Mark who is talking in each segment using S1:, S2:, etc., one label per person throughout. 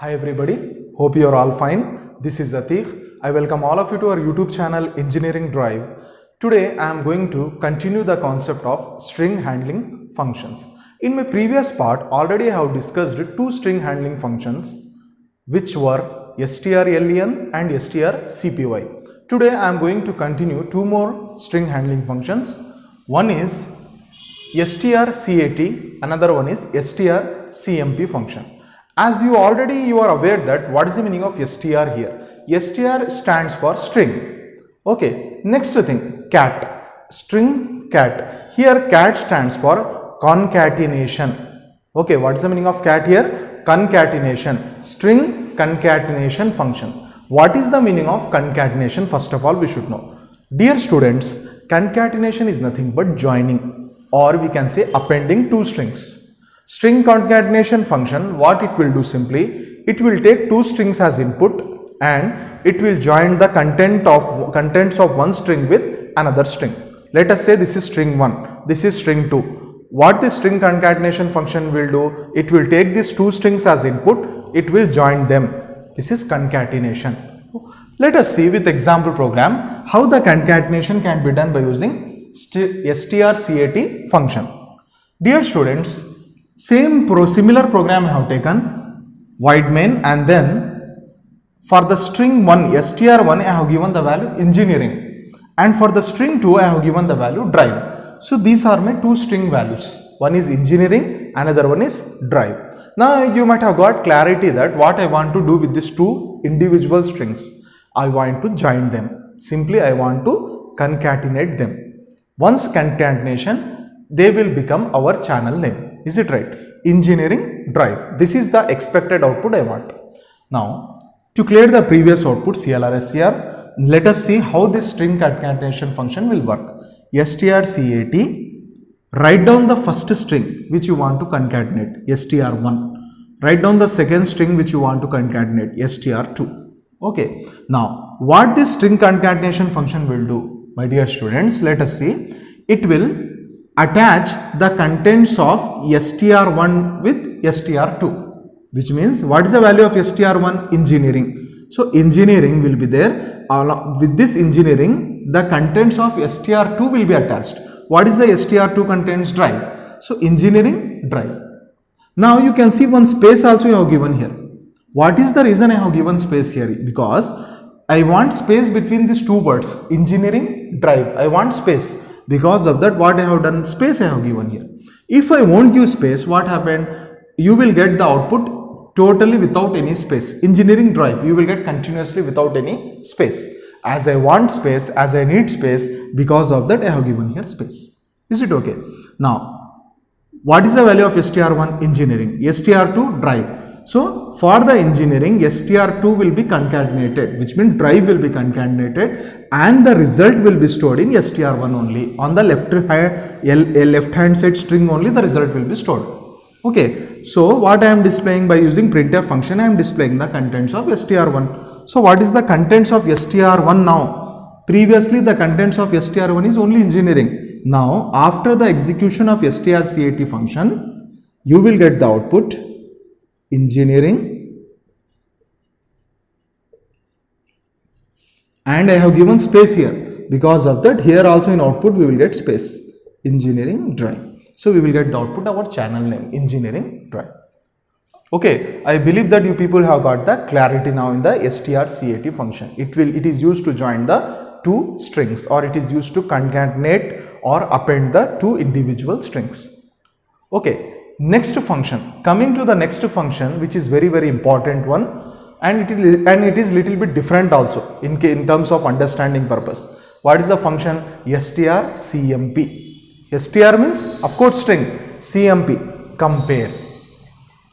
S1: Hi everybody, hope you are all fine. This is Atiq. I welcome all of you to our YouTube channel Engineering Drive. Today I am going to continue the concept of string handling functions. In my previous part already I have discussed two string handling functions which were strlen and strcpy. Today I am going to continue two more string handling functions. One is strcat, another one is strcmp function. As you are aware that what is the meaning of str here. Str stands for string. Okay, next thing, cat, string cat. Here cat stands for concatenation. Okay, what is the meaning of cat here? Concatenation, string concatenation function. What is the meaning of concatenation? First of all we should know. Dear students, concatenation is nothing but joining, or we can say appending two strings. String concatenation function, what it will do simply, it will take two strings as input and it will join the contents of one string with another string. Let us say this is string 1, this is string 2. What this string concatenation function will do, it will take these two strings as input, it will join them. This is concatenation. Let us see with example program how the concatenation can be done by using strcat function. Dear students, similar program I have taken, void main, and then for the string 1 str1 I have given the value engineering, and for the string 2 I have given the value drive. So these are my two string values, one is engineering, another one is drive. Now you might have got clarity that what I want to do with these two individual strings. I want to join them, simply I want to concatenate them. Once concatenation, they will become our channel name. Is it right? Engineering drive. This is the expected output I want. Now, to clear the previous output CLR, let us see how this string concatenation function will work. strcat, write down the first string which you want to concatenate, str1. Write down the second string which you want to concatenate, str2. Okay. Now, what this string concatenation function will do, my dear students, let us see. It will attach the contents of str1 with str2, which means what is the value of str1? Engineering. So engineering will be there. With this engineering, the contents of str2 will be attached. What is the str2 contents? Drive. So engineering drive. Now you can see one space also you have given here. What is the reason I have given space here? Because I want space between these two words, engineering drive. I want space. Because of that, what I have done, space I have given here. If I won't give space, what happened? You will get the output totally without any space. Engineering drive, you will get continuously without any space. As I want space, as I need space, because of that I have given here space. Is it okay? Now, what is the value of str1? Engineering. str2 drive. So, for the engineering, str2 will be concatenated, which means drive will be concatenated, and the result will be stored in str1 only. On the left hand side string only the result will be stored. Okay. So, what I am displaying by using printf function, I am displaying the contents of str1. So, what is the contents of str1 now? Previously, the contents of str1 is only engineering. Now, after the execution of strcat function, you will get the output engineering, and I have given space here. Because of that, here also in output we will get space, engineering drive. So we will get the output our channel name, engineering drive. Okay, I believe that you people have got the clarity now in the strcat function. It is used to join the two strings, or it is used to concatenate or append the two individual strings. Okay. Next function, coming to the next function, which is very important one, and it is little bit different also in terms of understanding purpose. What is the function? strcmp. str means of course string, cmp compare,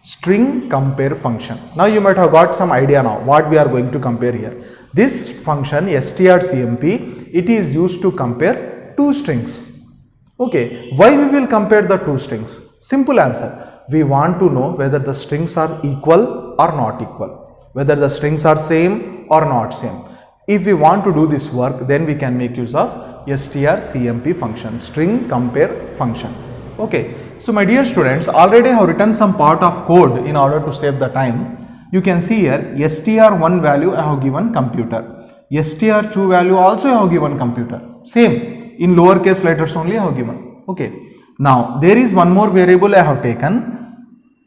S1: string compare function. Now you might have got some idea now what we are going to compare here. This function strcmp, it is used to compare two strings. Okay, why we will compare the two strings? Simple answer. We want to know whether the strings are equal or not equal, whether the strings are same or not same. If we want to do this work, then we can make use of strcmp function, string compare function. Okay, so my dear students, already I have written some part of code in order to save the time. You can see here str1 value I have given computer, str2 value also I have given computer, same in lowercase letters only I have given. Okay, now there is one more variable I have taken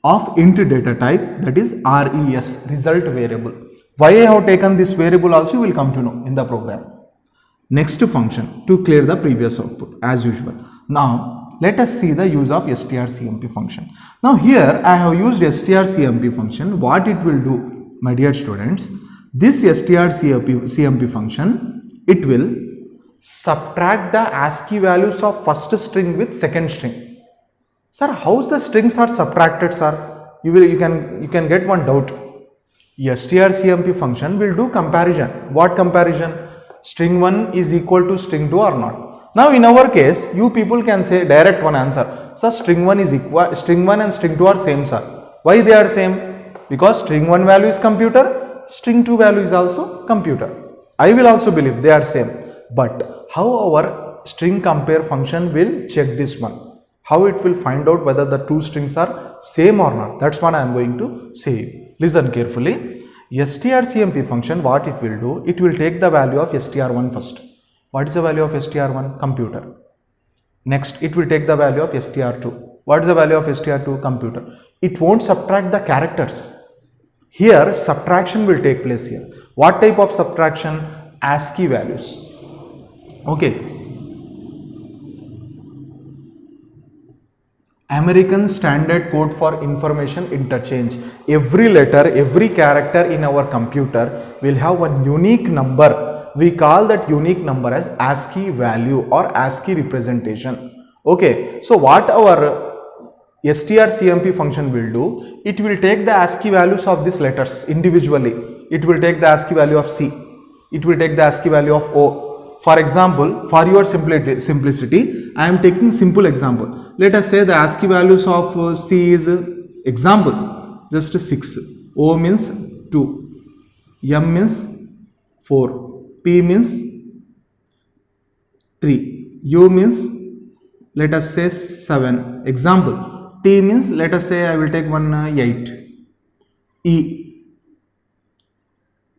S1: of int data type, that is res, result variable. Why I have taken this variable also you will come to know in the program. Next function to clear the previous output as usual. Now let us see the use of strcmp function. Now here I have used strcmp function. What it will do, my dear students, this strcmp function, it will subtract the ASCII values of first string with second string. Sir, how the strings are subtracted, sir? You can get one doubt. strcmp function will do comparison. What comparison? String 1 is equal to string 2 or not. Now in our case, you people can say direct one answer. So string 1 is equal, string 1 and string 2 are same, sir. Why they are same? Because string 1 value is computer, string 2 value is also computer. I will also believe they are same. But how our string compare function will check this one? How it will find out whether the two strings are same or not? That's what I am going to say. Listen carefully. strcmp function, what it will do, it will take the value of str1 first. What is the value of str1? Computer. Next it will take the value of str2. What is the value of str2? Computer. It won't subtract the characters. Here subtraction will take place here. What type of subtraction? ASCII values. Okay. American Standard Code for Information Interchange. Every letter, every character in our computer will have one unique number. We call that unique number as ASCII value or ASCII representation. Okay, so what our strcmp function will do, it will take the ASCII values of these letters individually. It will take the ASCII value of C. It will take the ASCII value of O. For example, for your simplicity, I am taking simple example. Let us say the ASCII values of C is example just 6. O means 2. M means 4. P means 3. U means let us say 7. Example. T means let us say I will take one 8. E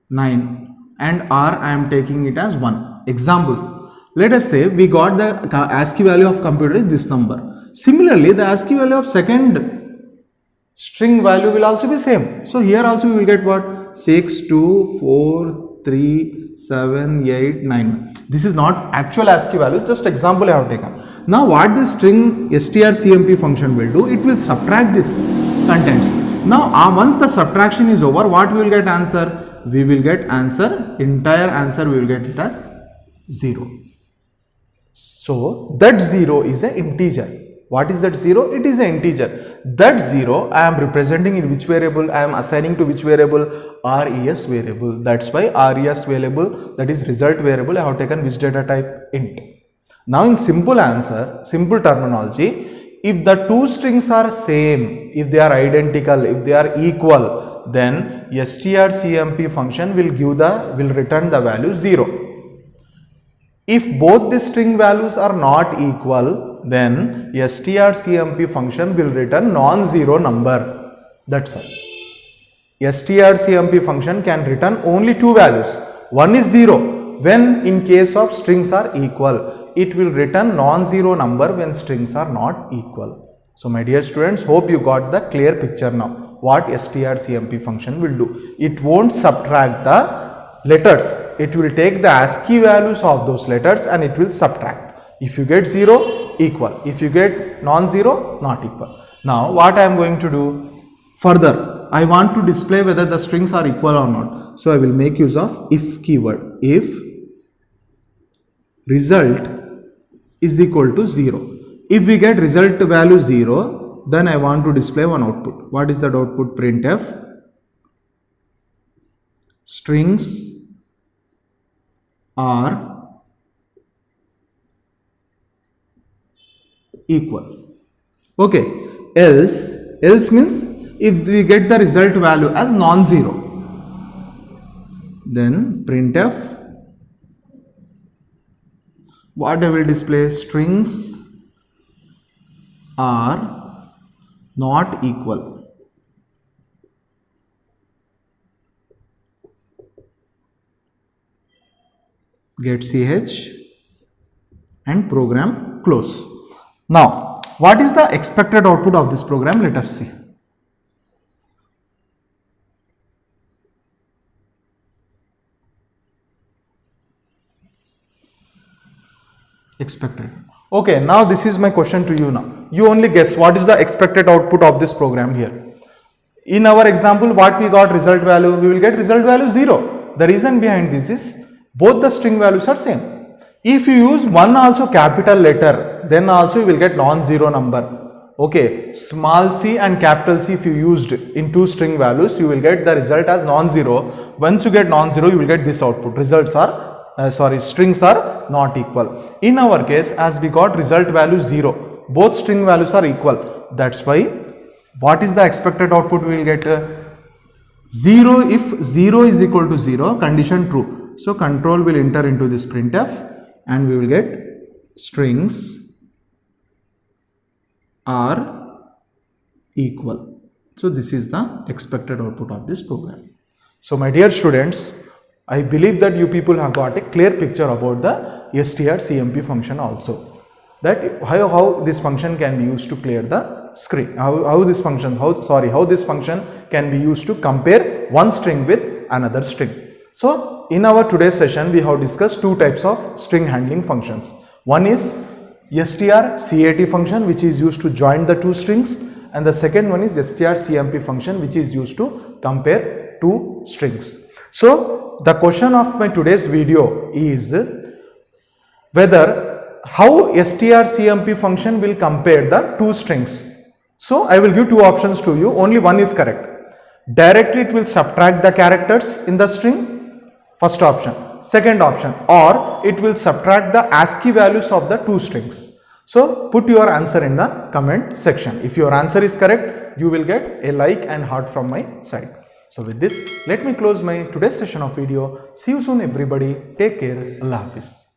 S1: 9. And R I am taking it as 1. Example, let us say we got the ASCII value of computer is this number. Similarly, the ASCII value of second string value will also be same. So here also we will get what? 6, 2, 4, 3, 7, 8, 9. This is not actual ASCII value, just example I have taken. Now what this string strcmp function will do, it will subtract this contents. Now once the subtraction is over, what we will get answer? We will get answer, entire answer we will get it as 0. So that 0 is an integer. What is that 0? It is an integer. That 0 I am representing in which variable? I am assigning to which variable? Res variable. That's why res variable, that is result variable, I have taken which data type? Int. Now in simple answer, simple terminology, if the two strings are same, if they are identical, if they are equal, then strcmp function will return the value 0. If both the string values are not equal, then strcmp function will return non-zero number. That's all. strcmp function can return only two values. One is 0 when in case of strings are equal. It will return non-zero number when strings are not equal. So my dear students, hope you got the clear picture now what strcmp function will do. It won't subtract the letters, it will take the ASCII values of those letters and it will subtract. If you get 0, equal. If you get non-zero, not equal. Now what I am going to do further, I want to display whether the strings are equal or not. So I will make use of if keyword. If result is equal to 0. If we get result value 0, then I want to display one output. What is that output? Printf strings are equal. Okay, else means if we get the result value as non-zero, then printf what I will display? Strings are not equal. get ch and program close. Now, what is the expected output of this program? Let us see. Expected. Okay, now this is my question to you now. You only guess what is the expected output of this program here. In our example, what we got result value, we will get result value 0. The reason behind this is both the string values are same. If you use one also capital letter, then also you will get non-zero number. Okay, small c and capital C if you used in two string values, you will get the result as non-zero. Once you get non-zero, you will get this output. Results are strings are not equal. In our case, as we got result value 0, both string values are equal. That's why what is the expected output we will get? 0 if 0 is equal to 0, condition true. So control will enter into this printf and we will get strings are equal. So this is the expected output of this program. So my dear students, I believe that you people have got a clear picture about the strcmp function also. That how this function can be used to clear the screen. How this function can be used to compare one string with another string. So in our today's session, we have discussed two types of string handling functions. One is strcat function, which is used to join the two strings, and the second one is strcmp function, which is used to compare two strings. So the question of my today's video is whether how strcmp function will compare the two strings. So I will give two options to you, only one is correct. Directly it will subtract the characters in the string, first option. Second option, or it will subtract the ASCII values of the two strings. So put your answer in the comment section. If your answer is correct, you will get a like and heart from my side. So with this, let me close my today's session of video. See you soon everybody. Take care. Allah Hafiz.